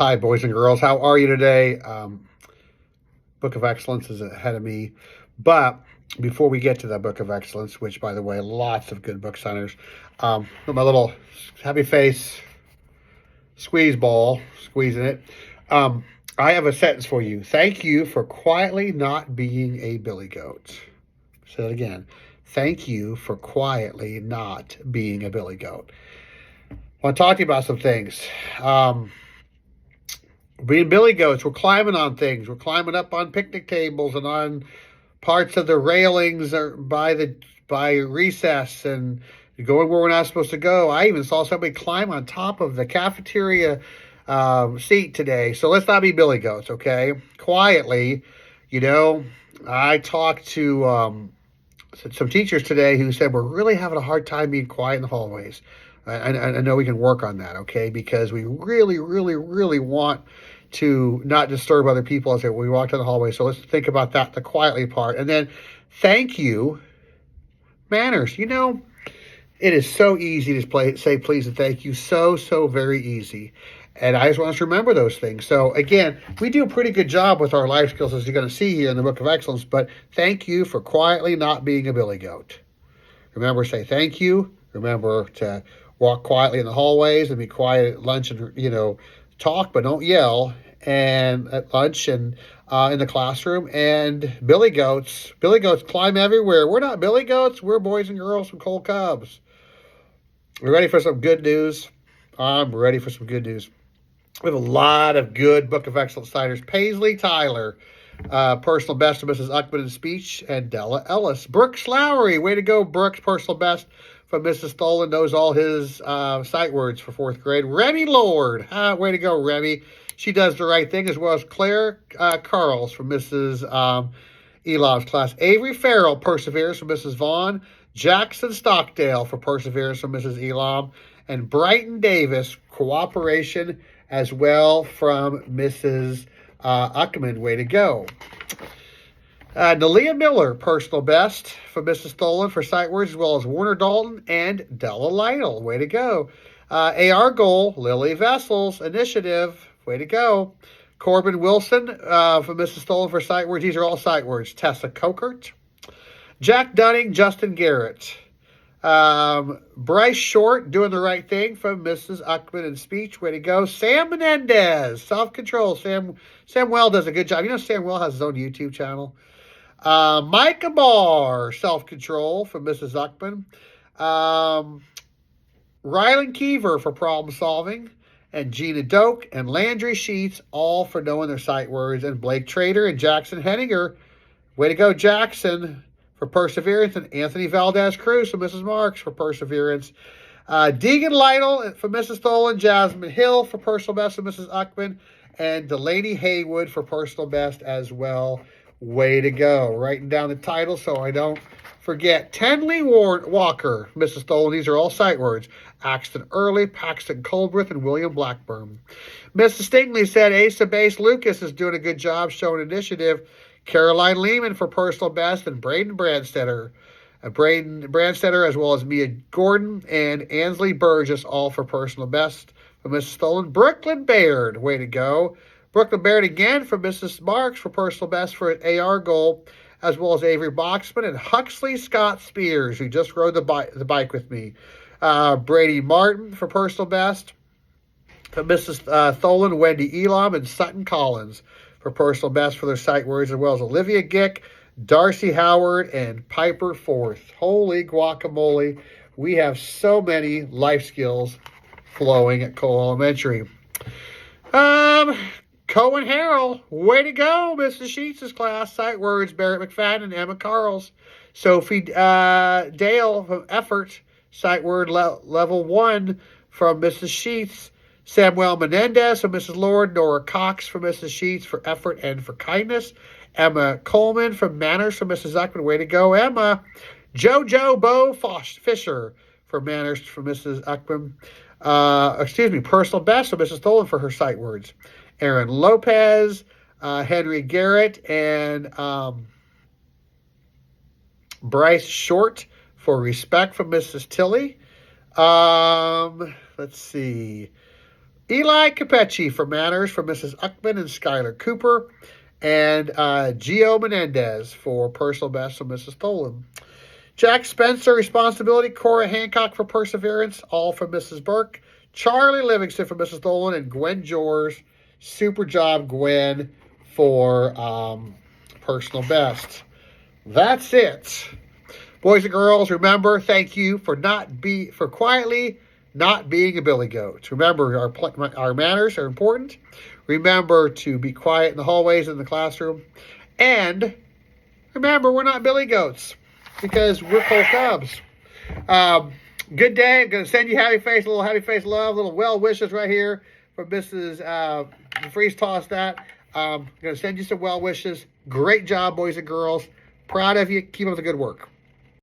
Hi, boys and girls. How are you today? Book of Excellence is ahead of me. But before we get to the Book of Excellence, which, by the way, lots of good book signers, with my little happy face squeeze ball, squeezing it, I have a sentence for you. Thank you for quietly not being a billy goat. Say that again. Thank you for quietly not being a billy goat. I want to talk to you about some things. Being billy goats, we're climbing on things. We're climbing up on picnic tables and on parts of the railings or by recess and going where we're not supposed to go. I even saw somebody climb on top of the cafeteria seat today. So let's not be billy goats, okay? Quietly, I talked to some teachers today who said we're really having a hard time being quiet in the hallways. I know we can work on that, okay? Because we really, really, really want to not disturb other people as we walk down the hallway. So let's think about that, the quietly part. And then thank you, manners. It is so easy to say please and thank you. So very easy. And I just want us to remember those things. So again, we do a pretty good job with our life skills, as you're going to see here in the Book of Excellence. But thank you for quietly not being a billy goat. Remember, say thank you. Remember to walk quietly in the hallways and be quiet at lunch and, talk, but don't yell. And at lunch and in the classroom. And billy goats climb everywhere. We're not billy goats. We're boys and girls from Coal Cubs. We're ready for some good news. I'm ready for some good news. We have a lot of good Book of Excellence signers. Paisley Tyler, personal best of Mrs. Uckman in speech, and Della Ellis. Brooks Lowry, way to go, Brooks, personal best from Mrs. Tholen, knows all his sight words for 4th grade. Remy Lord, way to go, Remy. She does the right thing, as well as Claire Carls from Mrs. Elam's class. Avery Farrell, perseverance from Mrs. Vaughn. Jackson Stockdale for perseverance from Mrs. Elam. And Brighton Davis, cooperation as well from Mrs. Uckman. Way to go. Nalia Miller, personal best from Mrs. Tholen for sight words, as well as Warner Dalton and Della Lytle. Way to go. AR goal, Lily Vessels, initiative. Way to go. Corbin Wilson from Mrs. Tholen for sight words. These are all sight words. Tessa Kokert. Jack Dunning, Justin Garrett. Bryce Short, doing the right thing from Mrs. Uckman in speech. Way to go. Sam Menendez, self-control. Samuel does a good job. Samuel has his own YouTube channel. Micah Barr, self-control from Mrs. Uckman. Rylan Keever for problem solving. And Gina Doak and Landry Sheets, all for knowing their sight words. And Blake Trader and Jackson Henninger. Way to go, Jackson, for perseverance. And Anthony Valdez Cruz from Mrs. Marks for perseverance. Deegan Lytle from Mrs. Tholen. Jasmine Hill for personal best from Mrs. Uckman. And Delaney Haywood for personal best as well. Way to go. Writing down the title so I don't forget. Tenley Walker, Mrs. Tholen. These are all sight words. Axton Early, Paxton Coldbreath, and William Blackburn. Mrs. Stingley said Asa Base Lucas is doing a good job showing initiative. Caroline Lehman for personal best, and Braden Brandstetter. Braden Brandstetter, as well as Mia Gordon and Ansley Burgess, all for personal best from Mrs. Tholen. Brooklyn Baird, way to go. Brooklyn Baird again from Mrs. Marks for personal best for an AR goal, as well as Avery Boxman and Huxley Scott Spears, who just rode the bike with me. Brady Martin for personal best from Mrs. Tholen, Wendy Elam, and Sutton Collins for personal best for their sight words, as well as Olivia Gick, Darcy Howard, and Piper Forth. Holy guacamole. We have so many life skills flowing at Cole Elementary. Cohen Harrell, way to go, Mrs. Sheets' class. Sight words, Barrett McFadden and Emma Carls. Sophie Dale from Effort, sight word level 1 from Mrs. Sheets. Samuel Menendez from Mrs. Lord. Nora Cox from Mrs. Sheets for effort and for kindness. Emma Coleman from Manners from Mrs. Uckman. Way to go, Emma. JoJo Bo Fisher for Manners from Mrs. Uckman. Personal best from Mrs. Tholen for her sight words. Aaron Lopez, Henry Garrett, and Bryce Short for respect from Mrs. Tilley. Let's see. Eli Capecci for manners for Mrs. Uckman and Skylar Cooper. And Gio Menendez for personal best for Mrs. Tholen. Jack Spencer, responsibility. Cora Hancock for perseverance, all from Mrs. Burke. Charlie Livingston for Mrs. Tholen. And Gwen Jors, super job, Gwen, for personal best. That's it. Boys and girls, remember, thank you for quietly not being a billy goat. Remember, our manners are important. Remember to be quiet in the hallways in the classroom. And remember, we're not billy goats because we're Cole Cubs. Good day. I'm going to send you happy face, a little happy face love, little well wishes right here from Mrs. Freeze Toss that. I'm going to send you some well wishes. Great job, boys and girls. Proud of you. Keep up the good work.